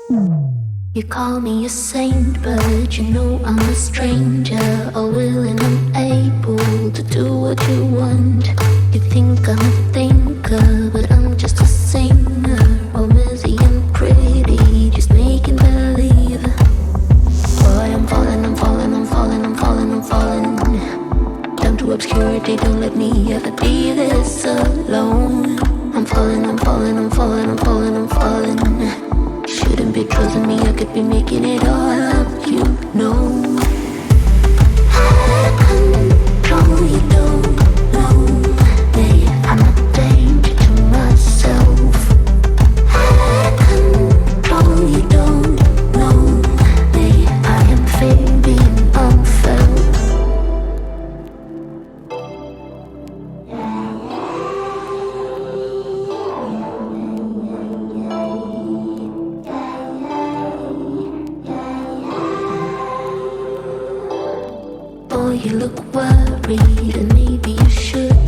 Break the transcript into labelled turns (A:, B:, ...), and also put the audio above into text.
A: You call me a saint, but you know I'm a stranger, all willing and able to do what you want. You think I'm a thinker, but I'm just a singer, all busy and pretty, just making believe. Boy, I'm falling, I'm falling, I'm falling, I'm falling, I'm falling down to obscurity. Don't let me ever be this alone. I'm falling, I'm falling, I'm falling, I'm falling, I'm falling. Shouldn't be trusting me, I could be making it all up, you know. I control, you don't know me. I'm a danger to myself. I control, you don't know me. I am fading unfelt. You look worried, and maybe you should